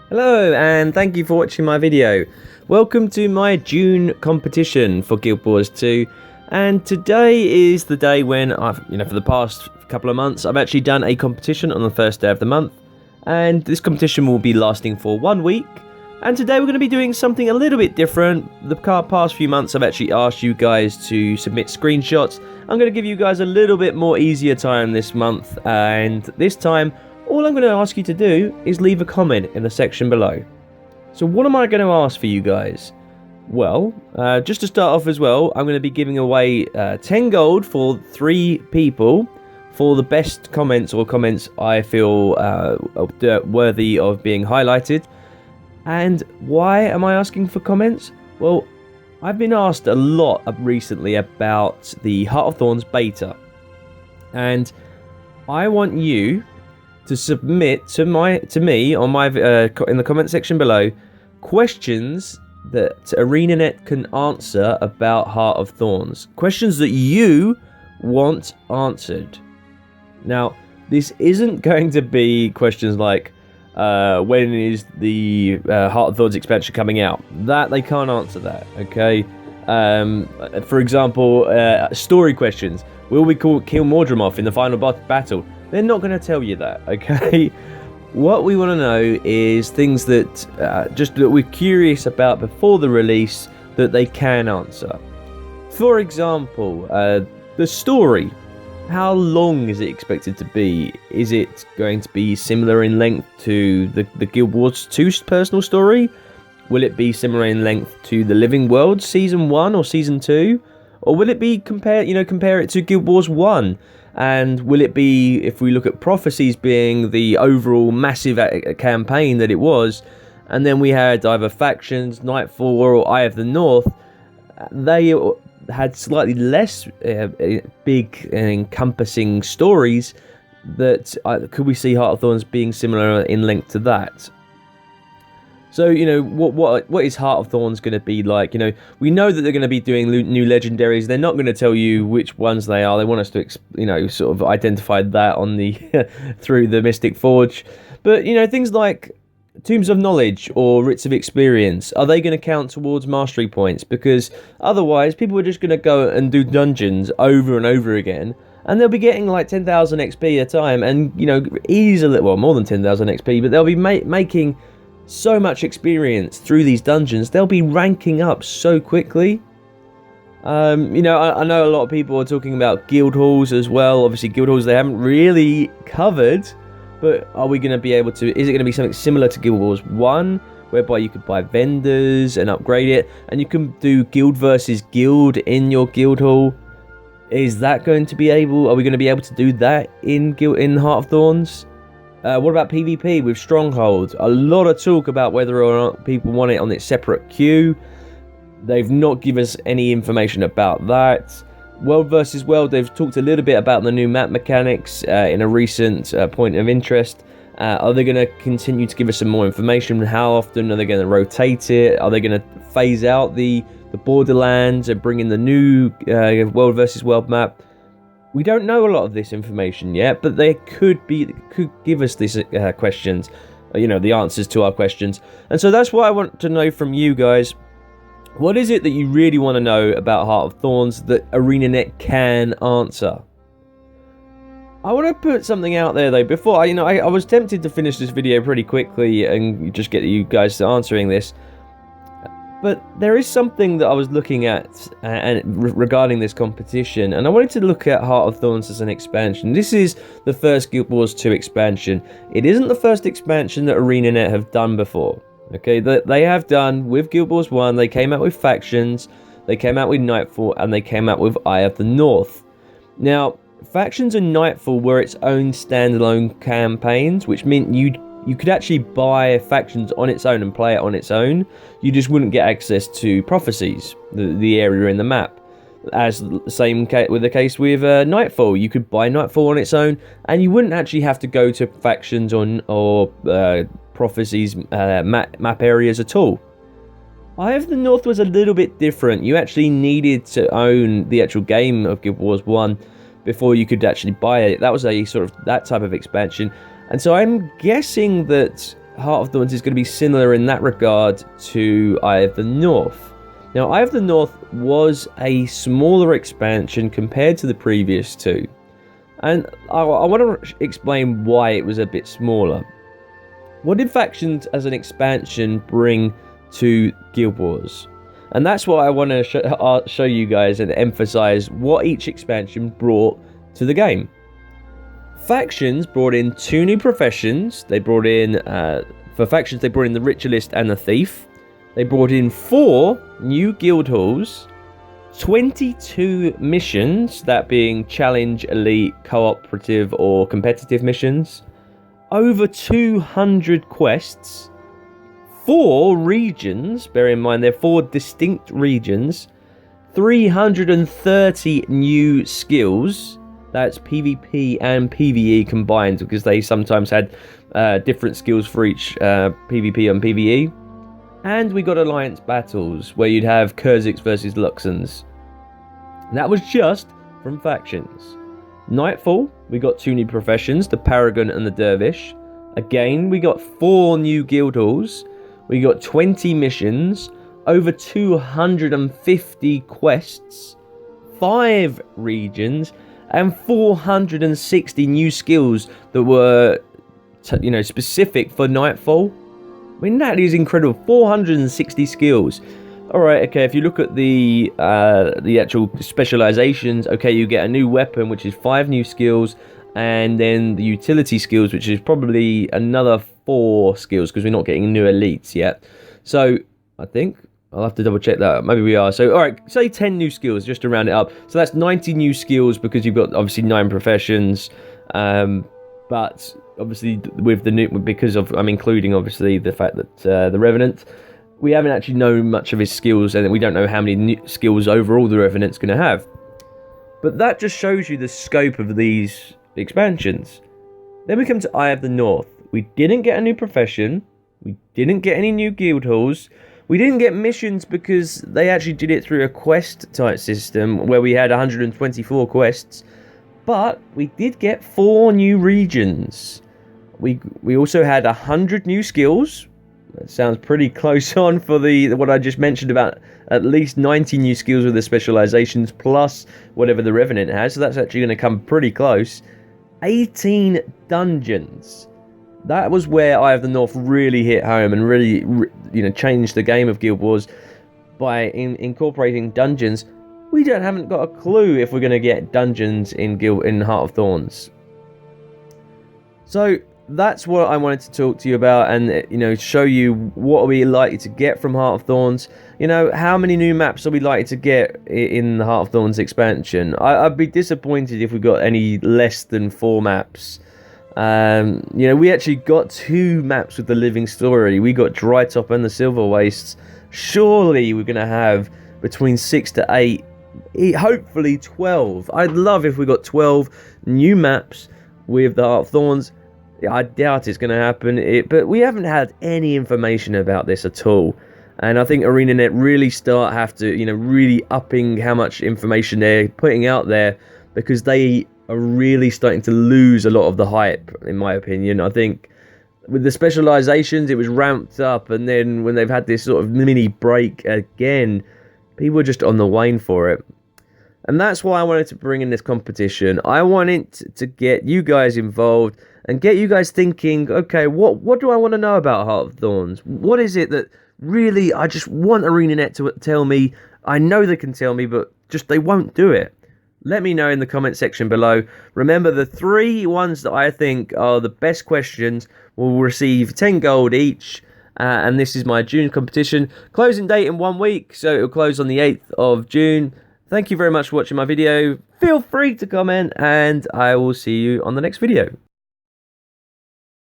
Hello, and thank you for watching my video. Welcome to my June competition for Guild Wars 2, and today is the day when for the past couple of months, I've actually done a competition on the first day of the month, and this competition will be lasting for 1 week. And today we're going to be doing something a little bit different. The past few months I've actually asked you guys to submit screenshots. I'm going to give you guys a little bit more easier time this month, and this time all I'm going to ask you to do is leave a comment in the section below. So what am I going to ask for you guys? Well, just to start off as well, I'm going to be giving away 10 gold for 3 people for the best comments or comments I feel worthy of being highlighted. And why am I asking for comments? Well, I've been asked a lot recently about the Heart of Thorns beta, and I want you to submit to me on my in the comment section below questions that ArenaNet can answer about Heart of Thorns. Questions that you want answered. Now, this isn't going to be questions like when is the Heart of Thorns expansion coming out? That they can't answer that, okay? For example, story questions. Will we kill Mordremoth in the final battle? They're not going to tell you that, okay? What we want to know is things that just that we're curious about before the release that they can answer. For example, the story. How long is it expected to be? Is it going to be similar in length to the Guild Wars 2's personal story? Will it be similar in length to the Living World Season 1 or Season 2? Or will it be compare it to Guild Wars 1? And will it be, if we look at Prophecies being the overall massive campaign that it was, and then we had either Factions, Nightfall, or Eye of the North, they had slightly less big and encompassing stories. That could we see Heart of Thorns being similar in length to that? So, what is Heart of Thorns going to be like? We know that they're going to be doing new legendaries. They're not going to tell you which ones they are. They want us to, sort of identify that on the through the Mystic Forge. But, things like Tombs of Knowledge or Writs of Experience, are they going to count towards mastery points? Because otherwise, people are just going to go and do dungeons over and over again, and they'll be getting like 10,000 XP a time, and, easily, well, more than 10,000 XP, but they'll be making so much experience through these dungeons. They'll be ranking up so quickly. I know a lot of people are talking about guild halls as well. Obviously, guild halls they haven't really covered, but are we going to be able to? Is it going to be something similar to Guild Wars 1, whereby you could buy vendors and upgrade it, and you can do guild versus guild in your guild hall? Is that going to be able? Are we going to be able to do that in Heart of Thorns? What about PvP with Stronghold? A lot of talk about whether or not people want it on its separate queue. They've not given us any information about that. World versus World, they've talked a little bit about the new map mechanics in a recent point of interest. Are they going to continue to give us some more information? How often are they going to rotate it? Are they going to phase out the Borderlands and bring in the new World versus World map? We don't know a lot of this information yet, but they could give us these questions, the answers to our questions. And so that's what I want to know from you guys. What is it that you really want to know about Heart of Thorns that ArenaNet can answer? I want to put something out there though. Before I was tempted to finish this video pretty quickly and just get you guys answering this. But there is something that I was looking at regarding this competition, and I wanted to look at Heart of Thorns as an expansion. This is the first Guild Wars 2 expansion. It isn't the first expansion that ArenaNet have done before. Okay, they have done with Guild Wars 1, they came out with Factions, they came out with Nightfall, and they came out with Eye of the North. Now, Factions and Nightfall were its own standalone campaigns, which meant you could actually buy Factions on its own and play it on its own. You just wouldn't get access to Prophecies, the area in the map. As the same with the case with Nightfall, you could buy Nightfall on its own, and you wouldn't actually have to go to Factions or Prophecies map areas at all. Eye of the North was a little bit different. You actually needed to own the actual game of Guild Wars 1 before you could actually buy it. That was a sort of that type of expansion. And so I'm guessing that Heart of Thorns is going to be similar in that regard to Eye of the North. Now, Eye of the North was a smaller expansion compared to the previous two. And I want to explain why it was a bit smaller. What did factions as an expansion bring to Guild Wars? And that's what I want to show you guys and emphasize what each expansion brought to the game. Factions brought in 2 new professions. They brought in, for factions, they brought in the Ritualist and the Thief. They brought in 4 new guild halls, 22 missions, that being challenge, elite, cooperative, or competitive missions, over 200 quests, 4 regions, bear in mind they're 4 distinct regions, 330 new skills. That's PvP and PvE combined, because they sometimes had different skills for each PvP and PvE. And we got alliance battles, where you'd have Kurziks versus Luxons. And that was just from factions. Nightfall, we got 2 new professions, the Paragon and the Dervish. Again, we got 4 new guild halls. We got 20 missions, over 250 quests, 5 regions, and 460 new skills that were, specific for Nightfall. I mean, that is incredible. 460 skills. All right, okay. If you look at the actual specializations, okay, you get a new weapon, which is 5 new skills, and then the utility skills, which is probably another 4 skills, because we're not getting new elites yet. So I think I'll have to double check that. Maybe we are. So, all right, say 10 new skills just to round it up. So that's 90 new skills, because you've got obviously 9 professions. But obviously with the new, because of, I'm including obviously the fact that the Revenant, we haven't actually known much of his skills, and we don't know how many new skills overall the Revenant's going to have. But that just shows you the scope of these expansions. Then we come to Eye of the North. We didn't get a new profession. We didn't get any new guild halls. We didn't get missions, because they actually did it through a quest type system where we had 124 quests. But we did get 4 new regions. We also had 100 new skills. That sounds pretty close on for what I just mentioned about at least 90 new skills with the specializations plus whatever the Revenant has. So that's actually going to come pretty close. 18 dungeons. That was where Eye of the North really hit home and really, changed the game of Guild Wars by incorporating dungeons. We haven't got a clue if we're going to get dungeons in Heart of Thorns. So that's what I wanted to talk to you about, and show you what are we likely to get from Heart of Thorns. How many new maps are we likely to get in the Heart of Thorns expansion? I'd be disappointed if we got any less than 4 maps. We actually got 2 maps with the Living Story. We got Dry Top and the Silver Wastes. Surely we're going to have between 6 to 8, hopefully 12. I'd love if we got 12 new maps with the Heart of Thorns. I doubt it's going to happen, but we haven't had any information about this at all. And I think ArenaNet really have to, really upping how much information they're putting out there, because they are really starting to lose a lot of the hype, in my opinion. I think with the specializations, it was ramped up, and then when they've had this sort of mini break again, people are just on the wane for it. And that's why I wanted to bring in this competition. I wanted to get you guys involved and get you guys thinking, okay, what do I want to know about Heart of Thorns? What is it that really I just want ArenaNet to tell me? I know they can tell me, but just they won't do it. Let me know in the comment section below. Remember, the 3 ones that I think are the best questions will receive 10 gold each. And this is my June competition. Closing date in 1 week, so it'll close on the 8th of June. Thank you very much for watching my video. Feel free to comment, and I will see you on the next video.